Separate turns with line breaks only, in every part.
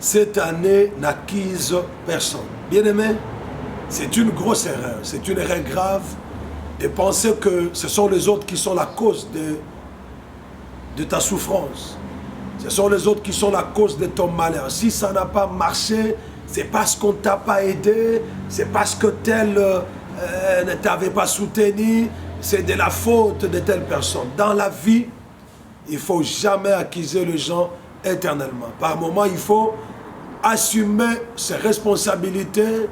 cette année n'acquise personne. Bien-aimé, c'est une grosse erreur, c'est une erreur grave de penser que ce sont les autres qui sont la cause de ta souffrance. Ce sont les autres qui sont la cause de ton malheur. Si ça n'a pas marché, c'est parce qu'on ne t'a pas aidé, c'est parce que tel ne t'avait pas soutenu, c'est de la faute de telle personne. Dans la vie, il ne faut jamais accuser les gens éternellement. Par moment, il faut assumer ses responsabilités.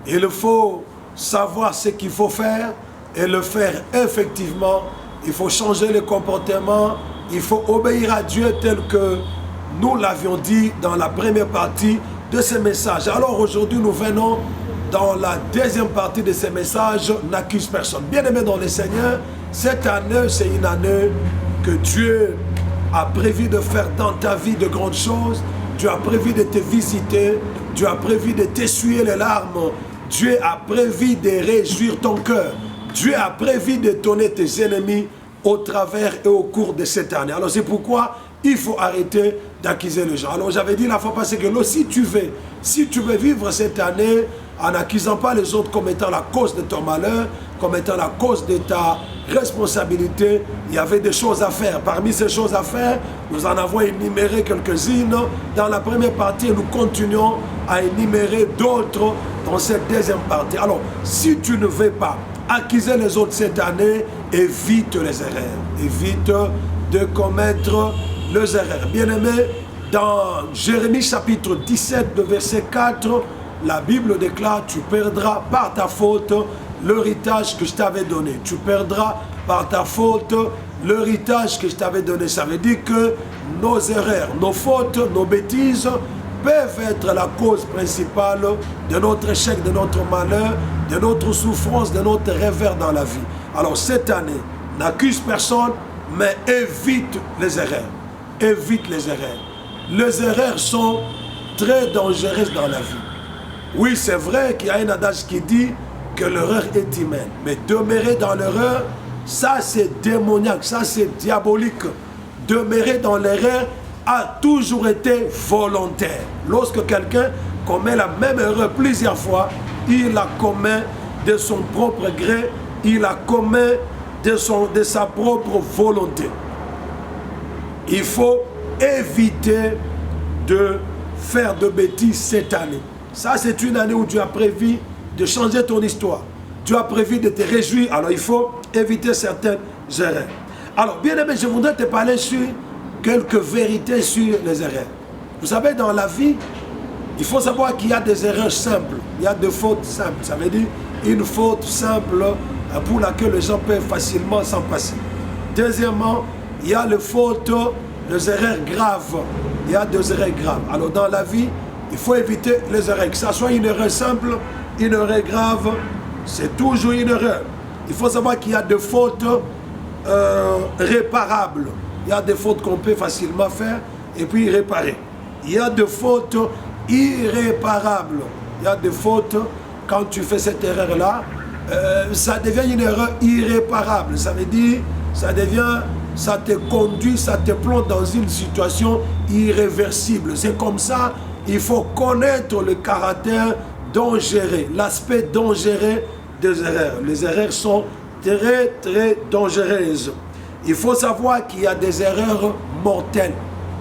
Il faut savoir ce qu'il faut faire et le faire effectivement. Il faut changer le comportement. Il faut obéir à Dieu tel que nous l'avions dit dans la première partie de ce message. Alors aujourd'hui, nous venons dans la deuxième partie de ce message, n'accuse personne. Bien-aimé dans le Seigneur, cette année, c'est une année que Dieu a prévu de faire dans ta vie de grandes choses. Dieu a prévu de te visiter. Dieu a prévu de t'essuyer les larmes. Dieu a prévu de réjouir ton cœur. Dieu a prévu de donner tes ennemis au travers et au cours de cette année. Alors c'est pourquoi il faut arrêter d'accuser les gens. Alors j'avais dit la fois passée que si tu veux vivre cette année en n'accusant pas les autres comme étant la cause de ton malheur, comme étant la cause de ta responsabilité, il y avait des choses à faire. Parmi ces choses à faire, nous en avons énuméré quelques-unes. Dans la première partie, nous continuons à énumérer d'autres dans cette deuxième partie. Alors, si tu ne veux pas accuser les autres cette année, évite les erreurs. Évite de commettre les erreurs. Bien-aimé, dans Jérémie chapitre 17, verset 4, la Bible déclare, tu perdras par ta faute l'héritage que je t'avais donné. Tu perdras par ta faute l'héritage que je t'avais donné. Ça veut dire que nos erreurs, nos fautes, nos bêtises peuvent être la cause principale de notre échec, de notre malheur, de notre souffrance, de notre revers dans la vie. Alors cette année, n'accuse personne, mais évite les erreurs. Évite les erreurs. Les erreurs sont très dangereuses dans la vie. Oui, c'est vrai qu'il y a un adage qui dit que l'erreur est humaine. Mais demeurer dans l'erreur, ça c'est démoniaque, ça c'est diabolique. Demeurer dans l'erreur a toujours été volontaire. Lorsque quelqu'un commet la même erreur plusieurs fois, il la commet de son propre gré, il la commet de sa propre volonté. Il faut éviter de faire de bêtises cette année. Ça, c'est une année où Dieu a prévu de changer ton histoire. Dieu a prévu de te réjouir. Alors, il faut éviter certaines erreurs. Alors, bien aimé, je voudrais te parler sur quelques vérités sur les erreurs. Vous savez, dans la vie, il faut savoir qu'il y a des erreurs simples. Il y a des fautes simples. Ça veut dire une faute simple pour laquelle les gens peuvent facilement s'en passer. Deuxièmement, il y a les fautes, les erreurs graves. Il y a des erreurs graves. Alors, dans la vie, il faut éviter les erreurs. Que ce soit une erreur simple, une erreur grave, c'est toujours une erreur. Il faut savoir qu'il y a des fautes réparables. Il y a des fautes qu'on peut facilement faire et puis réparer. Il y a des fautes irréparables. Il y a des fautes, quand tu fais cette erreur-là, ça devient une erreur irréparable. Ça veut dire, ça te conduit, ça te plonge dans une situation irréversible. C'est comme ça. Il faut connaître le caractère dangereux, l'aspect dangereux des erreurs. Les erreurs sont très, très dangereuses. Il faut savoir qu'il y a des erreurs mortelles.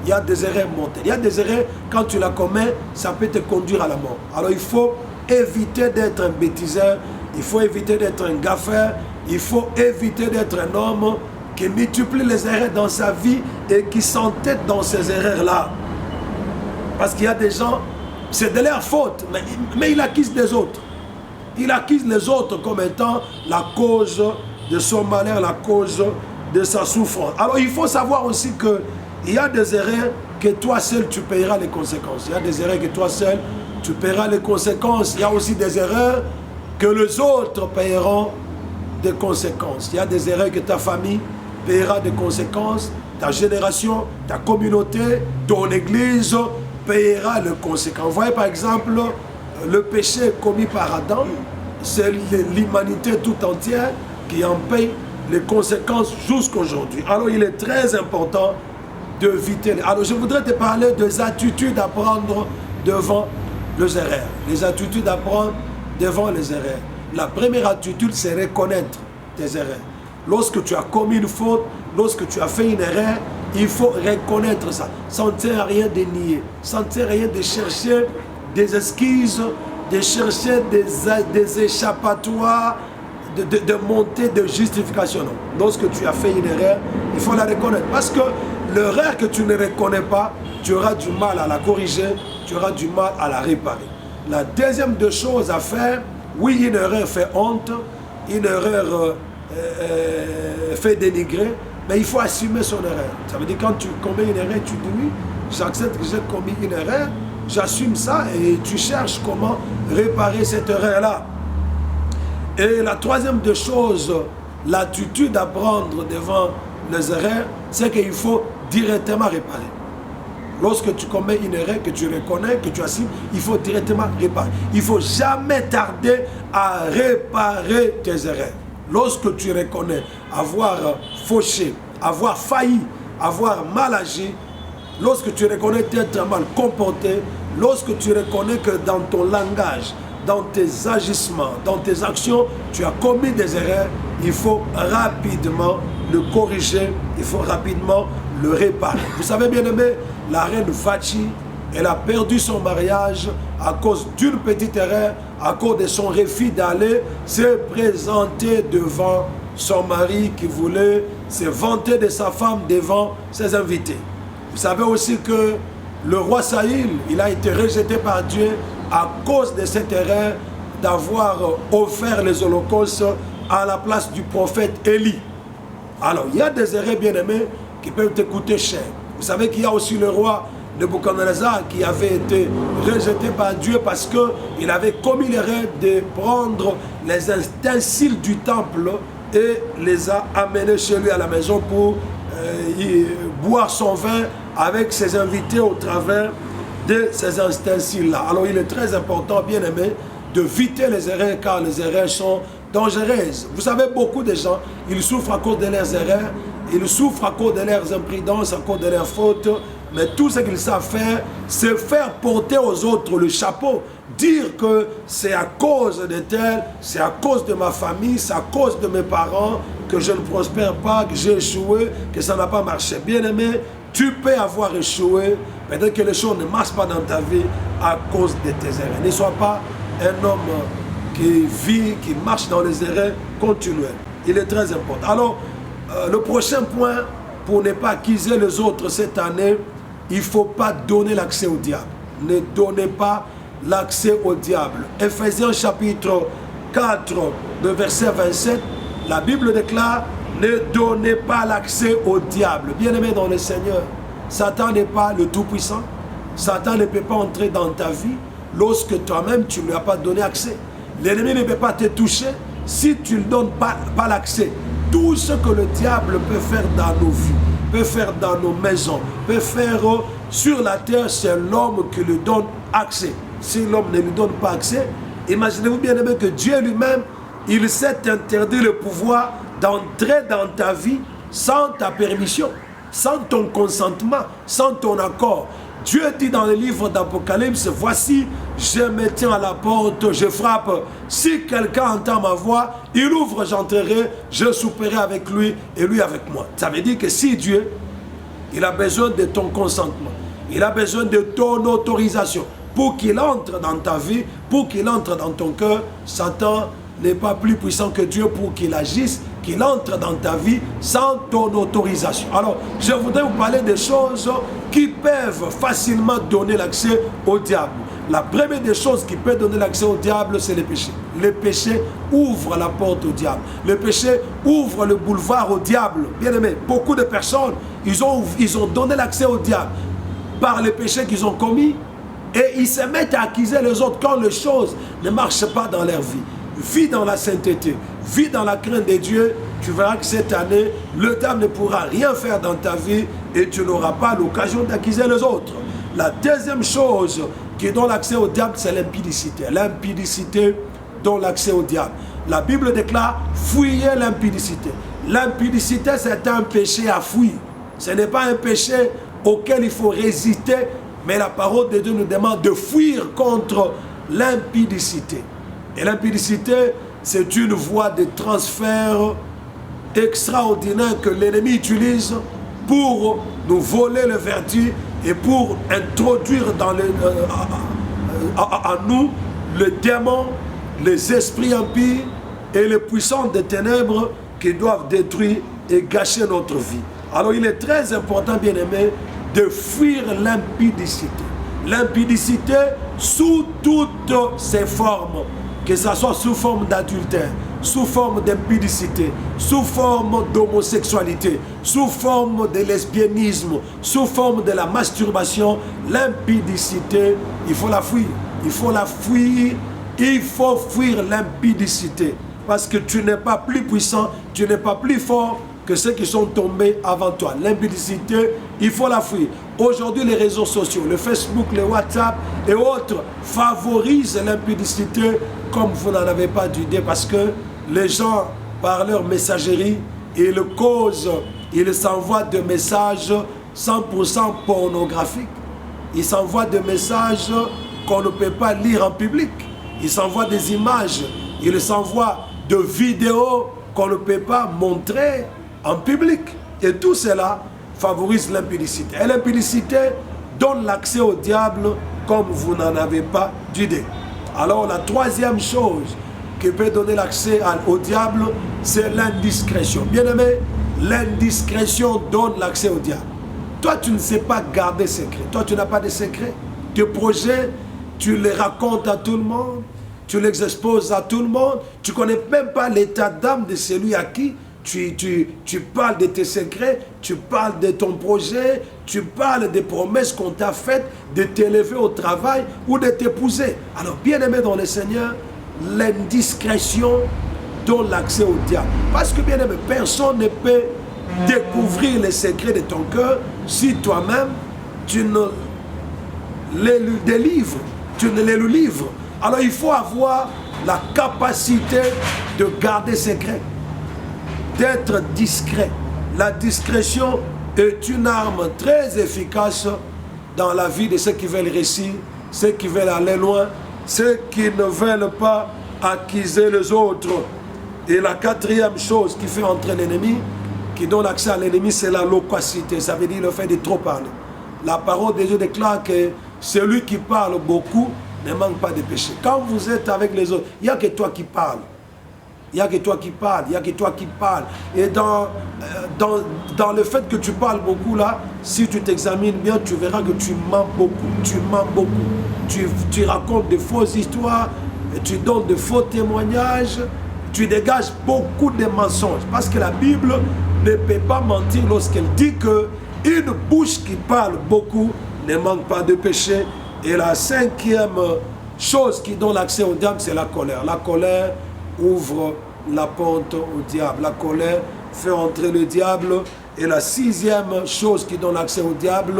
Il y a des erreurs mortelles. Il y a des erreurs, quand tu la commets, ça peut te conduire à la mort. Alors il faut éviter d'être un bêtiseur, il faut éviter d'être un gaffeur, il faut éviter d'être un homme qui multiplie les erreurs dans sa vie et qui s'entête dans ces erreurs-là. Parce qu'il y a des gens, c'est de leur faute, mais ils accusent les autres. Ils accusent les autres comme étant la cause de son malheur, la cause de sa souffrance. Alors il faut savoir aussi qu'il y a des erreurs que toi seul tu payeras les conséquences. Il y a des erreurs que toi seul tu payeras les conséquences. Il y a aussi des erreurs que les autres paieront des conséquences. Il y a des erreurs que ta famille paiera des conséquences, ta génération, ta communauté, ton église payera les conséquences. Vous voyez par exemple le péché commis par Adam, c'est l'humanité tout entière qui en paye les conséquences jusqu'aujourd'hui. Alors il est très important d'éviter. Alors je voudrais te parler des attitudes à prendre devant les erreurs. Les attitudes à prendre devant les erreurs. La première attitude, c'est reconnaître tes erreurs. Lorsque tu as commis une faute, lorsque tu as fait une erreur, il faut reconnaître ça. Ça ne sert à rien de nier. Ça ne sert à rien de chercher des excuses, de chercher des échappatoires, de monter de justification. Non. Lorsque tu as fait une erreur, il faut la reconnaître. Parce que l'erreur que tu ne reconnais pas, tu auras du mal à la corriger, tu auras du mal à la réparer. La deuxième des choses à faire, oui, une erreur fait honte, une erreur fait dénigrer, mais il faut assumer son erreur. Ça veut dire quand tu commets une erreur, tu dis oui, j'accepte que j'ai commis une erreur, j'assume ça et tu cherches comment réparer cette erreur-là. Et la troisième des choses, l'attitude à prendre devant les erreurs, c'est qu'il faut directement réparer. Lorsque tu commets une erreur, que tu reconnais, que tu assumes, il faut directement réparer. Il ne faut jamais tarder à réparer tes erreurs. Lorsque tu reconnais avoir fauché, avoir failli, avoir mal agi, lorsque tu reconnais t'être mal comporté, lorsque tu reconnais que dans ton langage, dans tes agissements, dans tes actions, tu as commis des erreurs, il faut rapidement le corriger, il faut rapidement le réparer. Vous savez bien aimé, la reine Vachi, elle a perdu son mariage à cause d'une petite erreur, à cause de son refus d'aller se présenter devant son mari qui voulait se vanter de sa femme devant ses invités. Vous savez aussi que le roi Saïl, il a été rejeté par Dieu à cause de cette erreur d'avoir offert les holocaustes à la place du prophète Élie. Alors, il y a des erreurs bien-aimées qui peuvent te coûter cher. Vous savez qu'il y a aussi le roi Nebuchadnezzar qui avait été rejeté par Dieu parce qu'il avait commis l'erreur de prendre les ustensiles du temple et les a amenés chez lui à la maison pour boire son vin avec ses invités au travers de ces ustensiles-là. Alors il est très important, bien aimé, de éviter les erreurs car les erreurs sont dangereuses. Vous savez, beaucoup de gens, ils souffrent à cause de leurs erreurs, ils souffrent à cause de leurs imprudences, à cause de leurs fautes, mais tout ce qu'ils savent faire, c'est faire porter aux autres le chapeau. Dire que c'est à cause de tel, c'est à cause de ma famille, c'est à cause de mes parents que je ne prospère pas, que j'ai échoué, que ça n'a pas marché. Bien aimé, tu peux avoir échoué, peut-être que les choses ne marchent pas dans ta vie à cause de tes erreurs. Ne sois pas un homme qui vit, qui marche dans les erreurs continuelles. Il est très important. Alors, le prochain point, pour ne pas accuser les autres cette année, il ne faut pas donner l'accès au diable. Ne donnez pas l'accès au diable. Ephésiens chapitre 4, le verset 27, la Bible déclare: ne donnez pas l'accès au diable. Bien-aimé dans le Seigneur, Satan n'est pas le Tout-Puissant. Satan ne peut pas entrer dans ta vie lorsque toi-même tu ne lui as pas donné accès. L'ennemi ne peut pas te toucher si tu ne donnes pas l'accès. Tout ce que le diable peut faire dans nos vies, peut faire dans nos maisons, peut faire sur la terre, c'est l'homme qui lui donne accès. Si l'homme ne lui donne pas accès, imaginez-vous bien aimé que Dieu lui-même, il s'est interdit le pouvoir d'entrer dans ta vie sans ta permission, sans ton consentement, sans ton accord. Dieu dit dans le livre d'Apocalypse: voici, je me tiens à la porte, je frappe. Si quelqu'un entend ma voix, il ouvre, j'entrerai, je souperai avec lui et lui avec moi. Ça veut dire que si Dieu, il a besoin de ton consentement, il a besoin de ton autorisation pour qu'il entre dans ta vie, pour qu'il entre dans ton cœur. Satan n'est pas plus puissant que Dieu pour qu'il agisse, qu'il entre dans ta vie sans ton autorisation. Alors, je voudrais vous parler des choses qui peuvent facilement donner l'accès au diable. La première des choses qui peut donner l'accès au diable, c'est le péché. Le péché ouvre la porte au diable. Le péché ouvre le boulevard au diable. Bien aimé, beaucoup de personnes, ils ont donné l'accès au diable par les péchés qu'ils ont commis et ils se mettent à accuser les autres quand les choses ne marchent pas dans leur vie. Vis dans la sainteté, vis dans la crainte de Dieu, tu verras que cette année, le diable ne pourra rien faire dans ta vie et tu n'auras pas l'occasion d'accuser les autres. La deuxième chose qui donne l'accès au diable, c'est l'impudicité. L'impudicité donne l'accès au diable. La Bible déclare: fuyez l'impudicité. L'impudicité, c'est un péché à fuir. Ce n'est pas un péché auquel il faut résister Mais la parole de Dieu nous demande de fuir contre l'impudicité. Et l'impudicité, c'est une voie de transfert extraordinaire que l'ennemi utilise pour nous voler le vertu et pour introduire dans à nous le démon, les esprits impies et les puissances des ténèbres qui doivent détruire et gâcher notre vie. Alors il est très important, bien-aimé, de fuir l'impudicité. L'impudicité sous toutes ses formes, que ce soit sous forme d'adultère, sous forme d'impudicité, sous forme d'homosexualité, sous forme de lesbianisme, sous forme de la masturbation. L'impudicité, il faut la fuir. Il faut la fuir. Il faut fuir l'impudicité. Parce que tu n'es pas plus puissant, tu n'es pas plus fort que ceux qui sont tombés avant toi. L'impudicité, il faut la fuir. Aujourd'hui, les réseaux sociaux, le Facebook, le WhatsApp et autres favorisent l'impudicité comme vous n'en avez pas d'idée, parce que les gens, par leur messagerie, ils s'envoient des messages 100% pornographiques. Ils s'envoient des messages qu'on ne peut pas lire en public. Ils s'envoient des images. Ils s'envoient de vidéos qu'on ne peut pas montrer en public. Et tout cela favorise l'impudicité. Et l'impudicité donne l'accès au diable comme vous n'en avez pas d'idée. Alors la troisième chose qui peut donner l'accès au diable, c'est l'indiscrétion. Bien-aimé, l'indiscrétion donne l'accès au diable. Toi, tu ne sais pas garder secret. Toi, tu n'as pas de secret. Tes projets, tu les racontes à tout le monde. Tu les exposes à tout le monde. Tu ne connais même pas l'état d'âme de celui à qui tu parles de tes secrets, tu parles de ton projet, tu parles des promesses qu'on t'a faites de t'élever au travail ou de t'épouser. Alors, bien-aimé dans le Seigneur, l'indiscrétion donne l'accès au diable. Parce que, bien-aimé, personne ne peut découvrir les secrets de ton cœur si toi-même, tu ne les délivres, tu ne les livres. Alors, il faut avoir la capacité de garder secret, d'être discret. La discrétion est une arme très efficace dans la vie de ceux qui veulent réussir, ceux qui veulent aller loin, ceux qui ne veulent pas accuser les autres. Et la quatrième chose qui fait entrer l'ennemi, qui donne accès à l'ennemi, c'est la loquacité. Ça veut dire le fait de trop parler. La parole de Dieu déclare que celui qui parle beaucoup ne manque pas de péché. Quand vous êtes avec les autres, il n'y a que toi qui parles. Il n'y a que toi qui parles, il n'y a que toi qui parles. Et dans le fait que tu parles beaucoup là, si tu t'examines bien, tu verras que tu mens beaucoup. Tu mens beaucoup. Tu racontes de fausses histoires, tu donnes de faux témoignages, tu dégages beaucoup de mensonges. Parce que la Bible ne peut pas mentir lorsqu'elle dit que une bouche qui parle beaucoup ne manque pas de péché. Et la cinquième chose qui donne l'accès au diable, c'est la colère. La colère ouvre la porte au diable. La colère fait entrer le diable. Et la sixième chose qui donne accès au diable,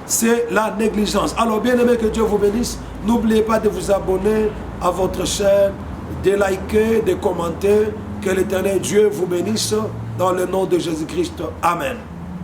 c'est la négligence. Alors, bien aimé, que Dieu vous bénisse. N'oubliez pas de vous abonner à votre chaîne, de liker, de commenter. Que l'Éternel Dieu vous bénisse dans le nom de Jésus-Christ. Amen.